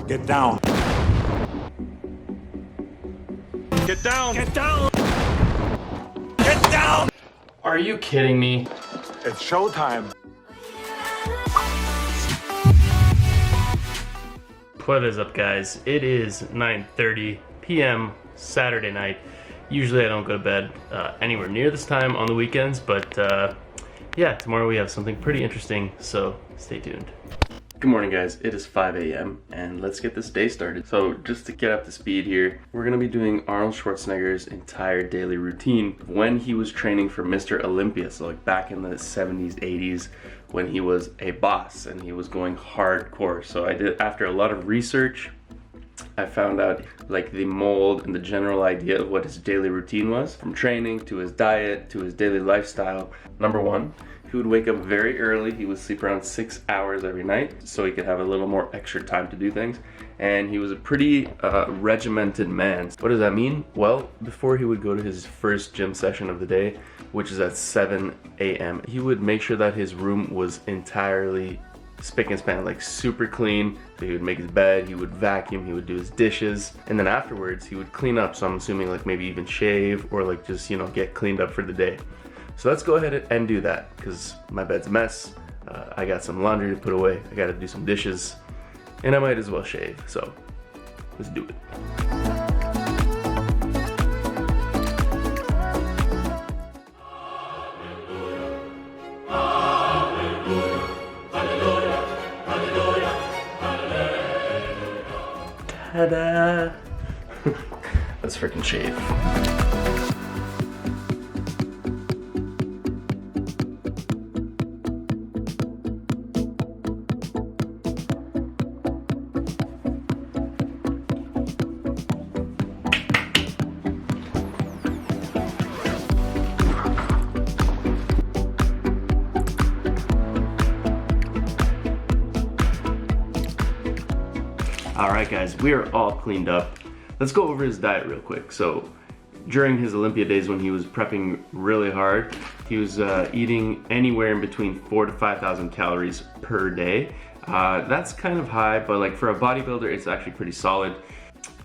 Get down. Get down! Get down! Get down! Are you kidding me? It's showtime. What is up, guys? It is 9:30 p.m. Saturday night. Usually I don't go to bed anywhere near this time on the weekends, but yeah, tomorrow we have something pretty interesting, so stay tuned. Good morning, guys. It is 5 a.m. and let's get this day started. So just to get up to speed here, we're gonna be doing Arnold Schwarzenegger's entire daily routine when he was training for Mr. Olympia. So like back in the 70s, 80s, when he was a boss and he was going hardcore. So I did, after a lot of research, I found out like the mold and the general idea of what his daily routine was, from training to his diet to his daily lifestyle. Number one, he would wake up very early. He would sleep around 6 hours every night so he could have a little more extra time to do things. And he was a pretty regimented man. What does that mean? Well, before he would go to his first gym session of the day, which is at 7 a.m., he would make sure that his room was entirely spick and span, like super clean. So he would make his bed, he would vacuum, he would do his dishes, and then afterwards he would clean up. So I'm assuming like maybe even shave or like just, you know, get cleaned up for the day. So let's go ahead and do that because my bed's a mess. I got some laundry to put away, I gotta do some dishes, and I might as well shave. So let's do it. Ta-da! Let's freaking shave. Alright guys, we are all cleaned up. Let's go over his diet real quick. So during his Olympia days when he was prepping really hard, he was eating anywhere in between 4,000 to 5,000 calories per day. That's kind of high, but like for a bodybuilder, it's actually pretty solid.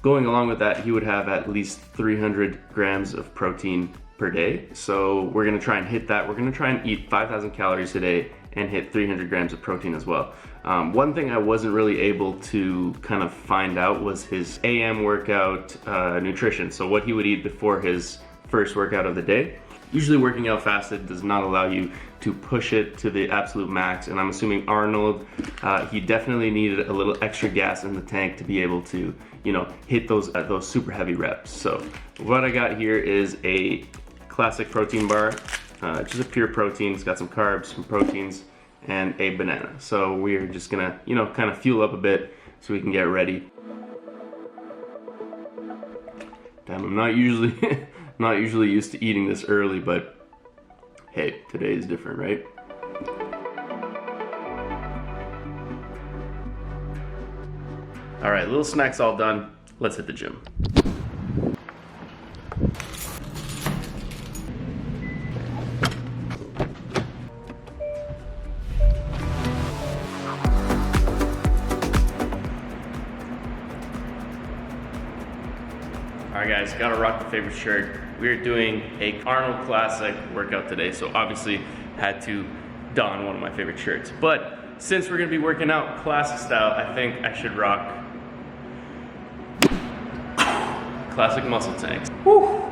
Going along with that, he would have at least 300 grams of protein per day. So we're gonna try and hit that. We're gonna try and eat 5,000 calories a day and hit 300 grams of protein as well. One thing I wasn't really able to kind of find out was his AM workout nutrition. So what he would eat before his first workout of the day. Usually working out fasted does not allow you to push it to the absolute max. And I'm assuming Arnold, he definitely needed a little extra gas in the tank to be able to, you know, hit those super heavy reps. So what I got here is a classic protein bar. Just a pure protein. It's got some carbs, some proteins, and a banana. So we're just gonna, you know, kind of fuel up a bit so we can get ready. Damn, I'm not usually not usually used to eating this early, but hey, today is different, right? All right, little snacks all done. Let's hit the gym. Alright guys, gotta rock the favorite shirt. We're doing a Arnold Classic workout today, so obviously had to don one of my favorite shirts. But since we're gonna be working out classic style, I think I should rock classic muscle tanks. Woo!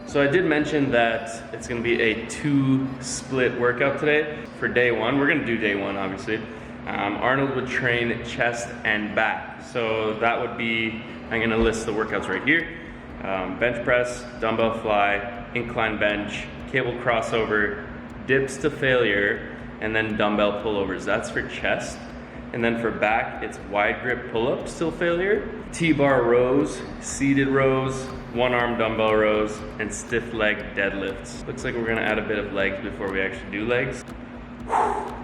So I did mention that it's gonna be a 2-split workout today. For day one, we're gonna do day one obviously. Arnold would train chest and back. So that would be, I'm gonna list the workouts right here. Bench press, dumbbell fly, incline bench, cable crossover, dips to failure, and then dumbbell pullovers. That's for chest. And then for back, it's wide grip pull-ups till failure, T-bar rows, seated rows, one-arm dumbbell rows, and stiff leg deadlifts. Looks like we're gonna add a bit of legs before we actually do legs.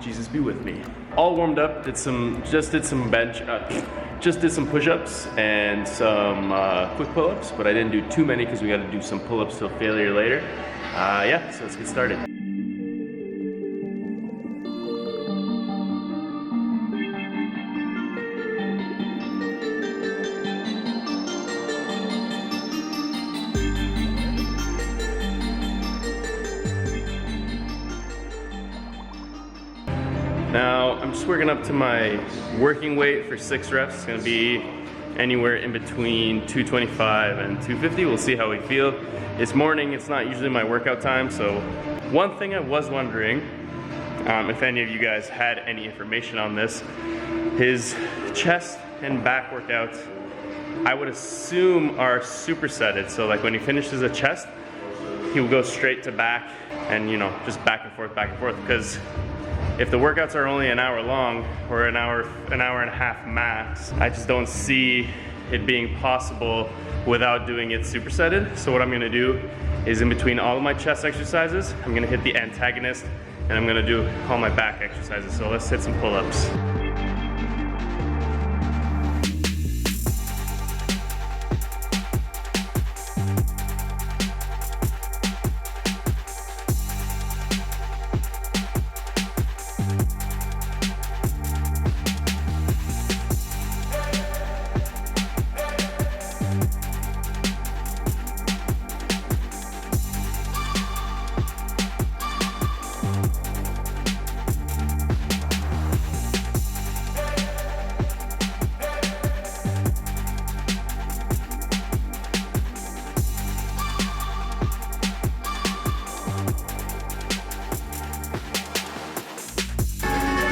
Jesus be with me. All warmed up, just did some push-ups and some quick pull-ups, but I didn't do too many because we got to do some pull-ups till failure later. Yeah, so let's get started. just working up to my working weight for 6 reps. It's gonna be anywhere in between 225 and 250. We'll see how we feel. It's morning, it's not usually my workout time, so one thing I was wondering, if any of you guys had any information on this, his chest and back workouts, I would assume are supersetted. So like when he finishes a chest, he will go straight to back and, you know, just back and forth, because if the workouts are only an hour long or an hour and a half max, I just don't see it being possible without doing it supersetted. So what I'm gonna do is in between all of my chest exercises, I'm gonna hit the antagonist and I'm gonna do all my back exercises. So let's hit some pull-ups.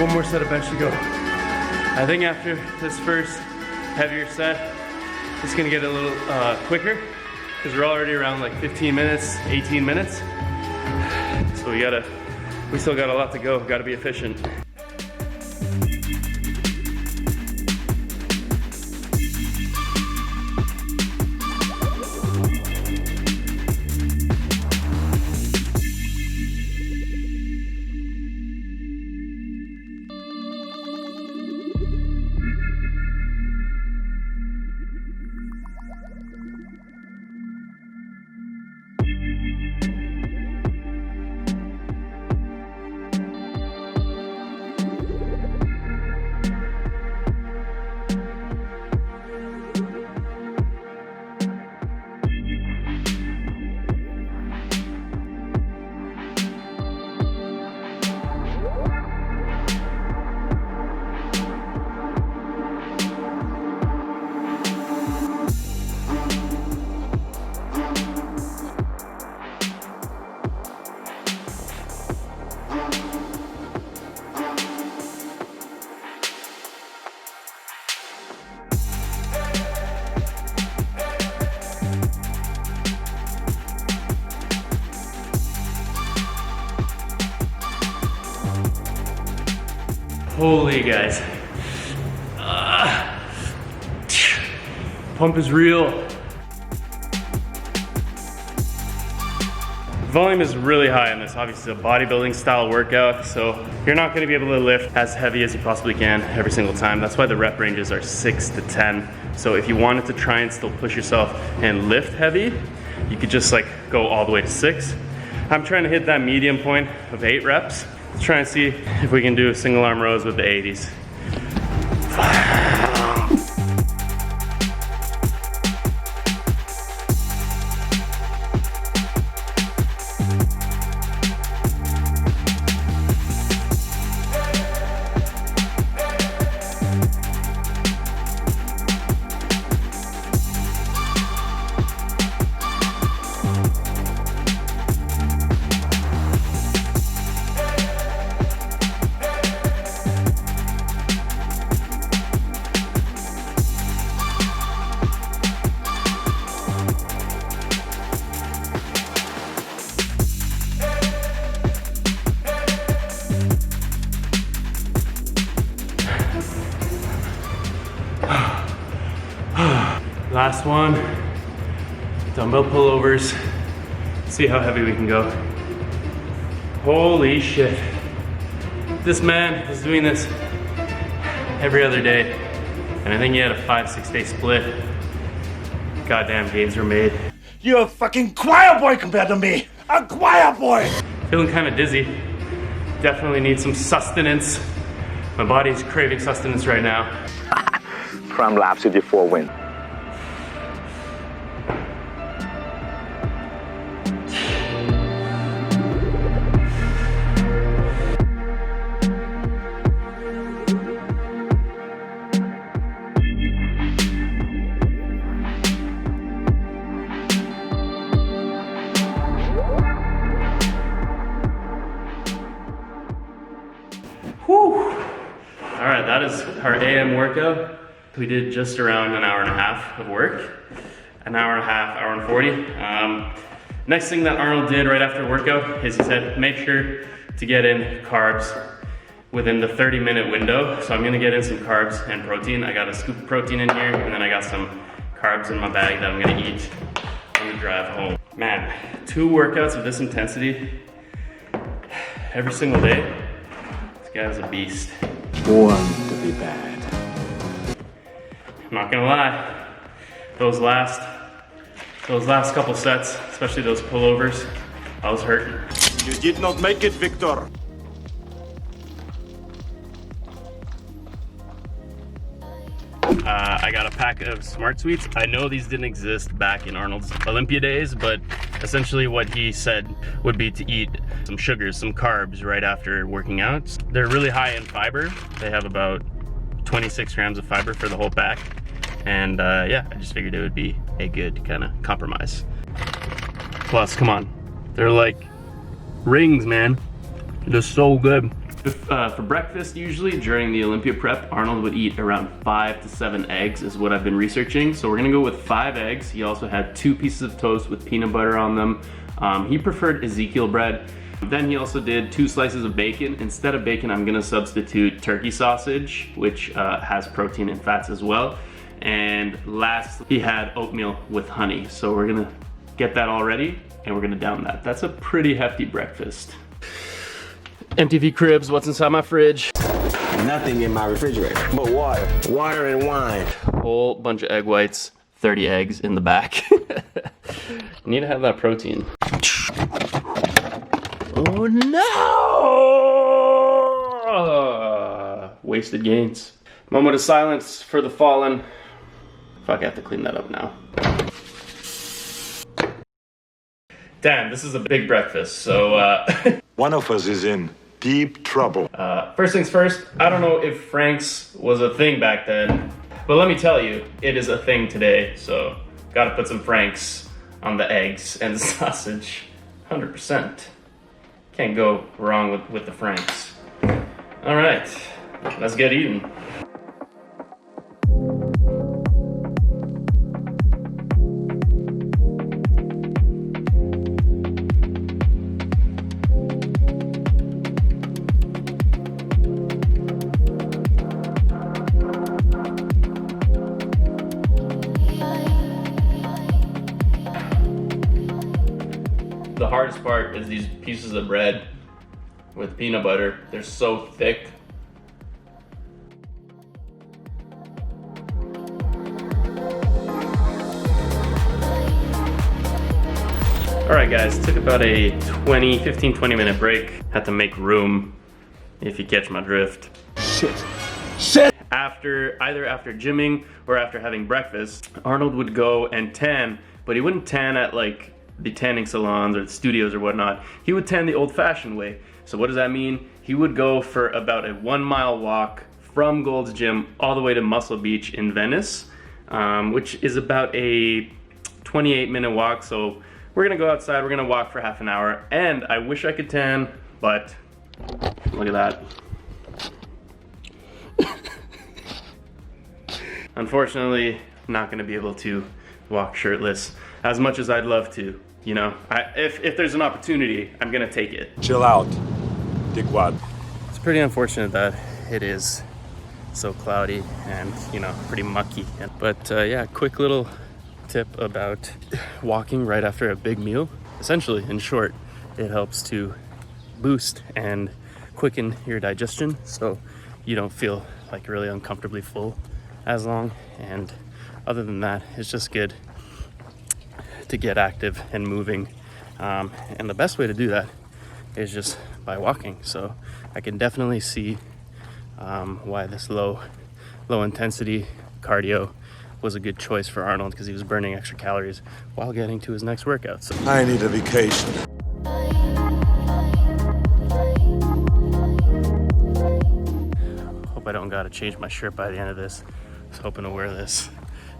One more set of bench to go. I think after this first heavier set, it's gonna get a little quicker because we're already around like 15 minutes, 18 minutes. So we still got a lot to go. Gotta be efficient. Holy guys. Pump is real. Volume is really high in this. Obviously, it's a bodybuilding style workout, so you're not gonna be able to lift as heavy as you possibly can every single time. That's why the rep ranges are 6 to 10. So if you wanted to try and still push yourself and lift heavy, you could just like go all the way to 6. I'm trying to hit that medium point of 8 reps. Let's try and see if we can do single arm rows with the 80s. Last one, dumbbell pullovers. See how heavy we can go. Holy shit. This man is doing this every other day. And I think he had a 5-6 day split. Goddamn gains were made. You're a fucking choir boy compared to me. A choir boy. Feeling kind of dizzy. Definitely need some sustenance. My body's craving sustenance right now. Prime laps with your 4 win. our AM workout. We did just around an hour and a half of work. An hour and a half, hour and 40. Next thing that Arnold did right after workout is he said, make sure to get in carbs within the 30-minute window. So I'm gonna get in some carbs and protein. I got a scoop of protein in here, and then I got some carbs in my bag that I'm gonna eat on the drive home. Man, 2 workouts of this intensity every single day. This guy's a beast. Born to be bad. I'm not gonna lie, those last couple sets, especially those pullovers, I was hurting. You did not make it, Victor. I got a pack of Smart Sweets. I know these didn't exist back in Arnold's Olympia days, but essentially what he said would be to eat some sugars, some carbs right after working out. They're really high in fiber. They have about 26 grams of fiber for the whole pack. And yeah, I just figured it would be a good kind of compromise. Plus, come on, they're like rings, man. They're so good. For breakfast, usually during the Olympia prep, Arnold would eat around 5 to 7 eggs is what I've been researching. So we're gonna go with 5 eggs. He also had 2 pieces of toast with peanut butter on them. He preferred Ezekiel bread. Then he also did 2 slices of bacon. Instead of bacon, I'm gonna substitute turkey sausage, which has protein and fats as well. And last, he had oatmeal with honey. So we're gonna get that all ready and we're gonna down that. That's a pretty hefty breakfast. MTV Cribs, what's inside my fridge? Nothing in my refrigerator but water. Water and wine. Whole bunch of egg whites, 30 eggs in the back. Need to have that protein. Oh no! Wasted gains. Moment of silence for the fallen. Fuck, I have to clean that up now. Damn, this is a big breakfast, so One of us is in deep trouble. first things first, I don't know if Frank's was a thing back then, but let me tell you, it is a thing today, so gotta put some Frank's on the eggs and the sausage, 100%. Can't go wrong with the Frank's. All right, let's get eating. The hardest part is these pieces of bread with peanut butter. They're so thick. All right guys, took about a 15-20 minute break. Had to make room, if you catch my drift. Shit. Either after gymming or after having breakfast, Arnold would go and tan, but he wouldn't tan at like the tanning salons or the studios or whatnot. He would tan the old-fashioned way. So what does that mean? He would go for about a 1-mile walk from Gold's Gym all the way to Muscle Beach in Venice, which is about a 28-minute walk. So we're gonna go outside, we're gonna walk for half an hour, and I wish I could tan, but look at that. Unfortunately, not gonna be able to walk shirtless as much as I'd love to. You know, if there's an opportunity, I'm gonna take it. Chill out, dickwad. It's pretty unfortunate that it is so cloudy and, you know, pretty mucky. But yeah, quick little tip about walking right after a big meal. Essentially, in short, it helps to boost and quicken your digestion so you don't feel like really uncomfortably full as long. And other than that, it's just good to get active and moving, and the best way to do that is just by walking. So I can definitely see why this low intensity cardio was a good choice for Arnold, because he was burning extra calories while getting to his next workout. So I need a vacation. hope I don't gotta change my shirt by the end of this. I was hoping to wear this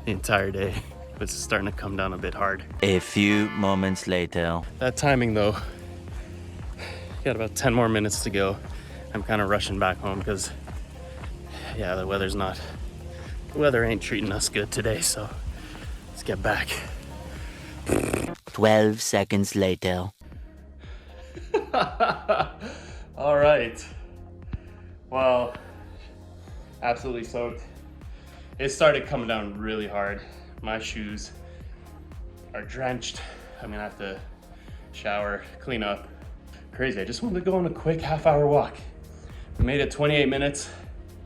the entire day. It's starting to come down a bit hard. A few moments later. That timing though, got about 10 more minutes to go. I'm kind of rushing back home because Yeah, the weather ain't treating us good today, so let's get back. 12 seconds later. All right. Well, absolutely soaked. It started coming down really hard. My shoes are drenched. I'm gonna have to shower, clean up. Crazy, I just wanted to go on a quick half-hour walk. We made it 28 minutes.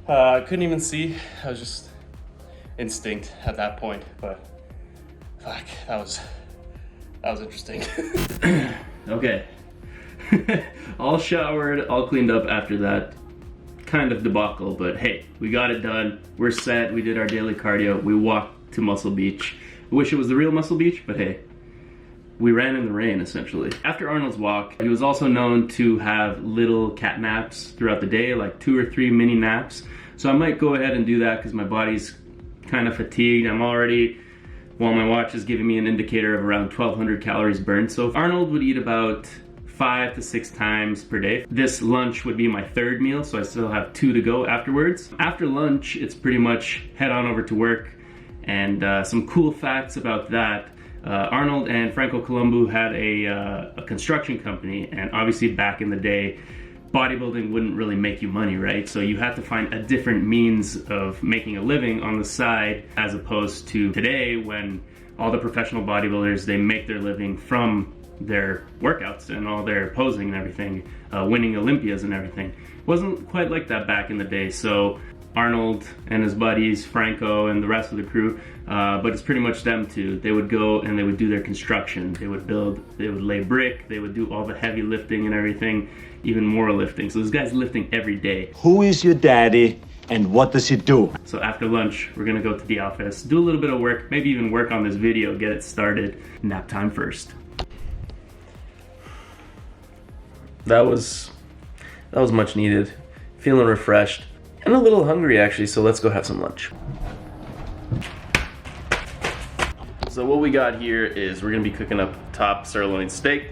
I couldn't even see. I was just instinct at that point, but fuck, that was interesting. Okay. All showered, all cleaned up after that kind of debacle, but hey, we got it done. We're set. We did our daily cardio. We walked to Muscle Beach. I wish it was the real Muscle Beach, but hey, we ran in the rain essentially. After Arnold's walk, he was also known to have little cat naps throughout the day, like 2 or 3 mini naps. So I might go ahead and do that because my body's kind of fatigued. I'm already, well, my watch is giving me an indicator of around 1,200 calories burned. So Arnold would eat about 5 to 6 times per day. This lunch would be my 3rd meal, so I still have 2 to go afterwards. After lunch, it's pretty much head on over to work. And some cool facts about that. Arnold and Franco Columbu had a construction company, and obviously back in the day, bodybuilding wouldn't really make you money, right? So you had to find a different means of making a living on the side, as opposed to today when all the professional bodybuilders, they make their living from their workouts and all their posing and everything, winning Olympias and everything. It wasn't quite like that back in the day. So Arnold and his buddies, Franco and the rest of the crew, but it's pretty much them two. They would go and they would do their construction. They would build, they would lay brick, they would do all the heavy lifting and everything, even more lifting. So this guy's lifting every day. Who is your daddy and what does he do? So after lunch, we're gonna go to the office, do a little bit of work, maybe even work on this video, get it started. Nap time first. That was much needed. Feeling refreshed. And a little hungry actually, so let's go have some lunch. So what we got here is we're gonna be cooking up top sirloin steak.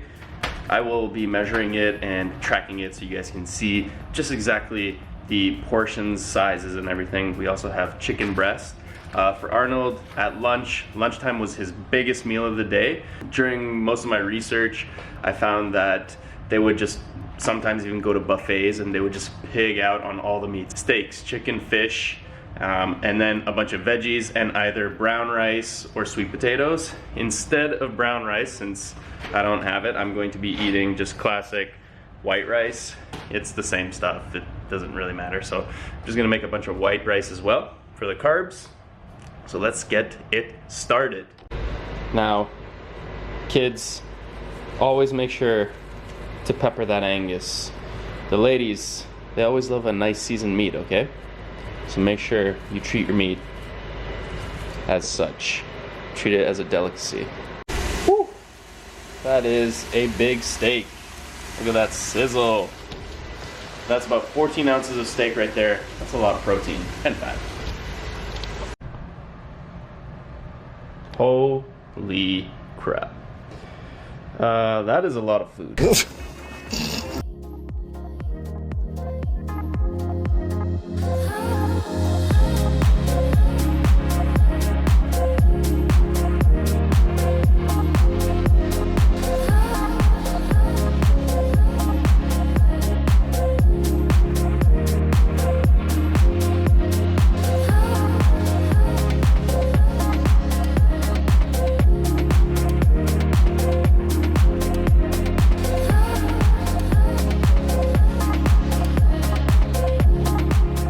I will be measuring it and tracking it so you guys can see just exactly the portions, sizes, and everything. We also have chicken breast. For Arnold, at lunchtime was his biggest meal of the day. During most of my research, I found that they would just sometimes even go to buffets and they would just pig out on all the meats. Steaks, chicken, fish, and then a bunch of veggies and either brown rice or sweet potatoes. Instead of brown rice, since I don't have it, I'm going to be eating just classic white rice. It's the same stuff, it doesn't really matter. So I'm just gonna make a bunch of white rice as well for the carbs. So let's get it started. Now, kids, always make sure to pepper that Angus. The ladies, they always love a nice seasoned meat, okay? So make sure you treat your meat as such. Treat it as a delicacy. Woo! That is a big steak. Look at that sizzle. That's about 14 ounces of steak right there. That's a lot of protein and fat. Holy crap. That is a lot of food.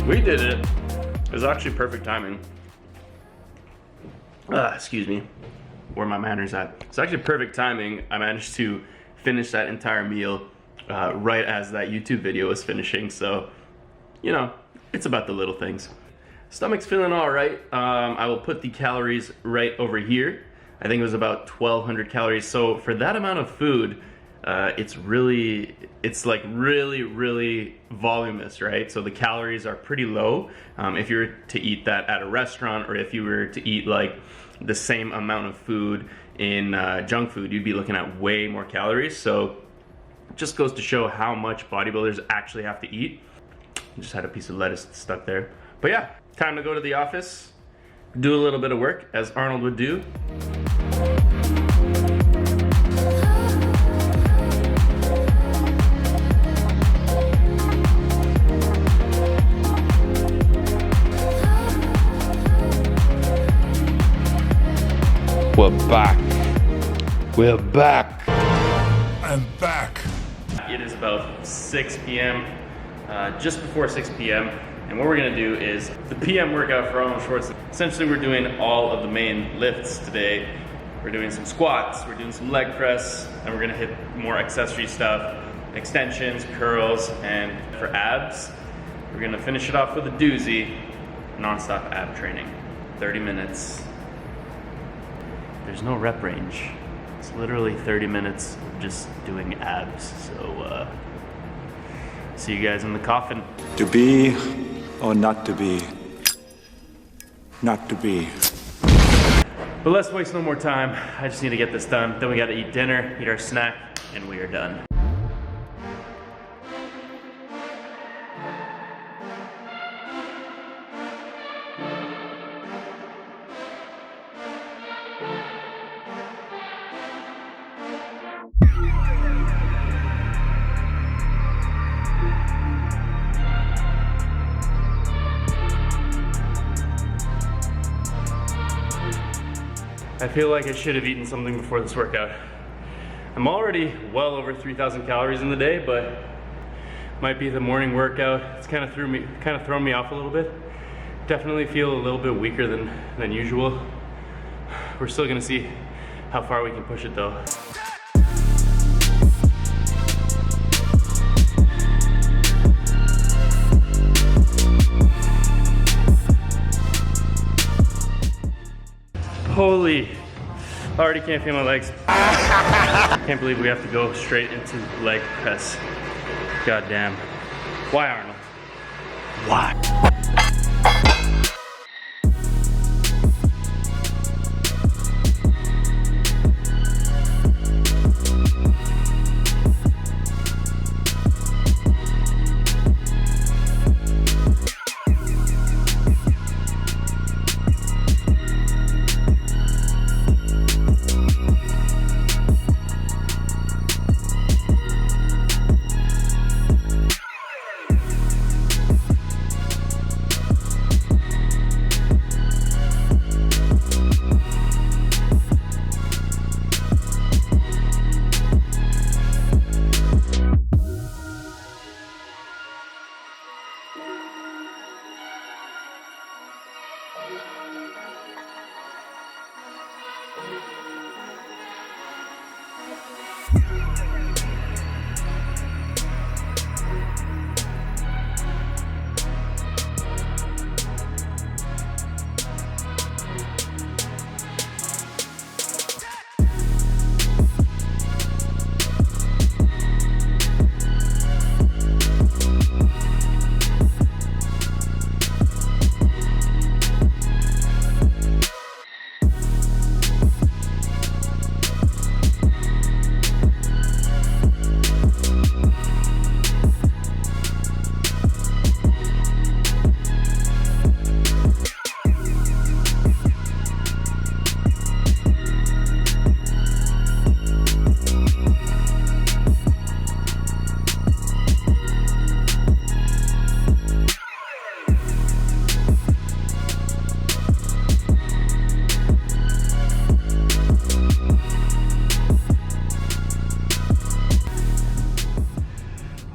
We did it. It was actually perfect timing. Excuse me, where my manners at. It's actually perfect timing. I managed to finish that entire meal right as that YouTube video was finishing. So, you know, it's about the little things. Stomach's feeling all right. I will put the calories right over here. I think it was about 1,200 calories. So for that amount of food, it's like really voluminous, right? So the calories are pretty low. If you were to eat that at a restaurant, or if you were to eat like the same amount of food in junk food, you'd be looking at way more calories. So it just goes to show how much bodybuilders actually have to eat. I just had a piece of lettuce stuck there. But yeah, time to go to the office, do a little bit of work as Arnold would do. We're back. We're back. I'm back. It is about 6 p.m., just before 6 p.m. And what we're gonna do is the PM workout for Arnold Schwarzenegger. Essentially, we're doing all of the main lifts today. We're doing some squats, we're doing some leg press, and we're gonna hit more accessory stuff, extensions, curls, and for abs, we're gonna finish it off with a doozy, non-stop ab training. 30 minutes. There's no rep range. It's literally 30 minutes of just doing abs. So, see you guys in the coffin. To be or not to be? Not to be. But let's waste no more time. I just need to get this done. Then we gotta eat dinner, eat our snack, and we are done. I feel like I should have eaten something before this workout. I'm already well over 3,000 calories in the day, but might be the morning workout. It's kind of thrown me off a little bit. Definitely feel a little bit weaker than usual. We're still gonna see how far we can push it though. Holy, already can't feel my legs. Can't believe we have to go straight into leg press. God damn. Why, Arnold? Why?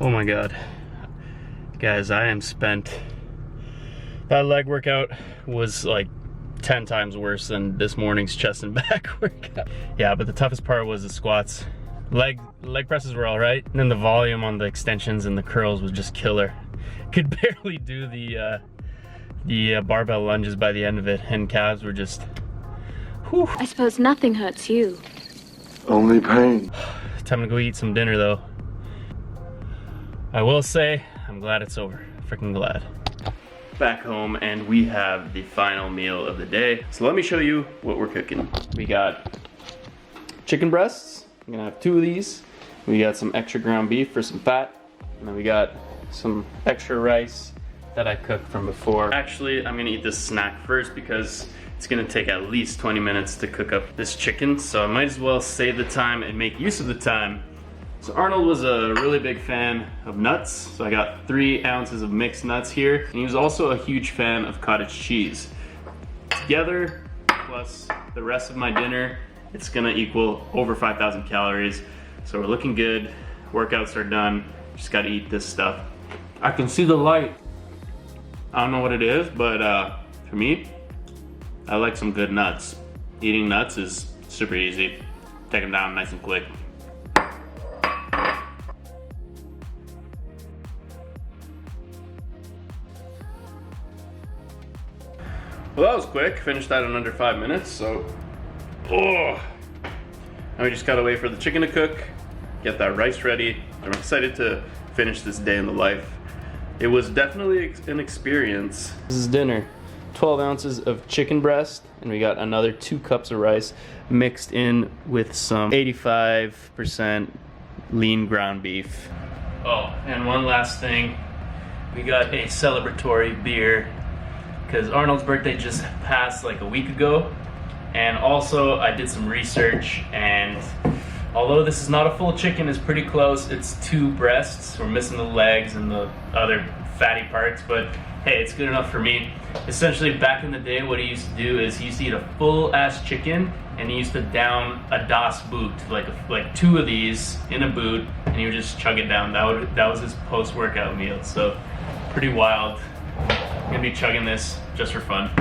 Oh my God. Guys, I am spent. That leg workout was like 10 times worse than this morning's chest and back workout. Yeah, but the toughest part was the squats. Leg presses were all right. And then the volume on the extensions and the curls was just killer. Could barely do the barbell lunges by the end of it, and calves were just, whew. I suppose nothing hurts you. Only pain. Time to go eat some dinner though. I will say, I'm glad it's over. Freaking glad. Back home, and we have the final meal of the day. So let me show you what we're cooking. We got chicken breasts. I'm gonna have 2 of these. We got some extra ground beef for some fat. And then we got some extra rice that I cooked from before. Actually, I'm gonna eat this snack first because it's gonna take at least 20 minutes to cook up this chicken, so I might as well save the time and make use of the time. So Arnold was a really big fan of nuts, so I got 3 ounces of mixed nuts here, and he was also a huge fan of cottage cheese. Together, plus the rest of my dinner, it's gonna equal over 5,000 calories. So we're looking good, workouts are done, just gotta eat this stuff. I can see the light. I don't know what it is, but for me, I like some good nuts. Eating nuts is super easy. Take them down nice and quick. Well, that was quick. Finished that in under 5 minutes, so. Oh. Now we just gotta wait for the chicken to cook, get that rice ready. I'm excited to finish this day in the life. It was definitely an experience. This is dinner. 12 ounces of chicken breast, and we got another 2 cups of rice mixed in with some 85% lean ground beef. Oh, and one last thing. We got a celebratory beer because Arnold's birthday just passed like a week ago. And also I did some research, and although this is not a full chicken, it's pretty close. It's 2 breasts. We're missing the legs and the other fatty parts, but hey, it's good enough for me. Essentially, back in the day, what he used to do is he used to eat a full ass chicken, and he used to down a Das Boot, like 2 of these in a boot, and he would just chug it down. That was his post-workout meal. So pretty wild. I'm gonna be chugging this just for fun.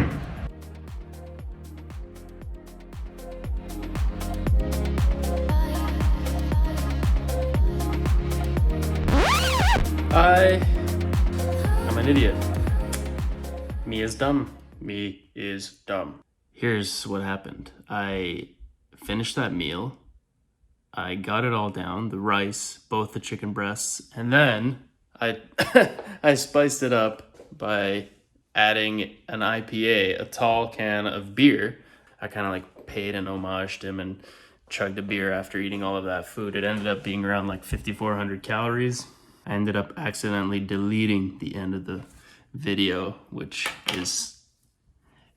I'm an idiot. Me is dumb. Me is dumb. Here's what happened. I finished that meal. I got it all down, the rice, both the chicken breasts, and then I I spiced it up by adding an IPA, a tall can of beer. I kind of like paid an homage to him and chugged a beer after eating all of that food. It ended up being around like 5,400 calories. I ended up accidentally deleting the end of the video, which is,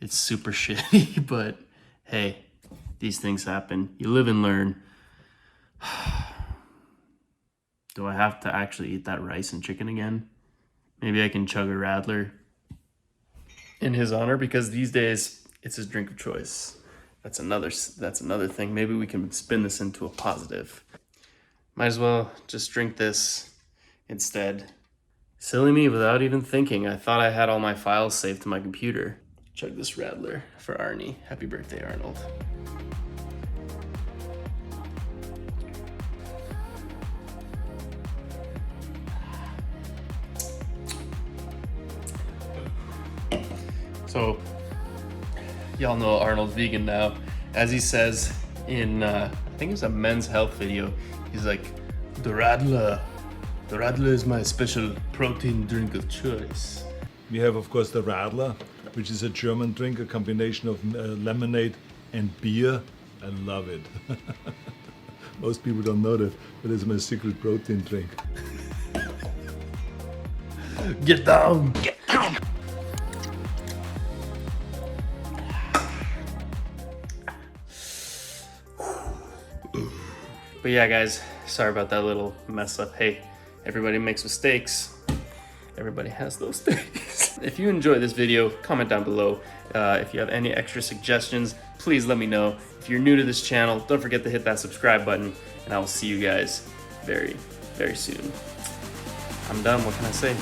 it's super shitty, but hey, these things happen. You live and learn. Do I have to actually eat that rice and chicken again? Maybe I can chug a Radler in his honor, because these days it's his drink of choice. That's another thing. Maybe we can spin this into a positive. Might as well just drink this instead. Silly me, without even thinking. I thought I had all my files saved to my computer. Chug this Radler for Arnie. Happy birthday, Arnold. So, y'all know Arnold's vegan now. As he says in, I think it's a Men's Health video, he's like, the Radler is my special protein drink of choice. We have, of course, the Radler, which is a German drink, a combination of lemonade and beer. I love it. Most people don't know that, but it's my secret protein drink. Get down! Get down! But yeah, guys, sorry about that little mess up. Hey, everybody makes mistakes. Everybody has those days. If you enjoyed this video, comment down below. If you have any extra suggestions, please let me know. If you're new to this channel, don't forget to hit that subscribe button, and I will see you guys very, very soon. I'm done. What can I say?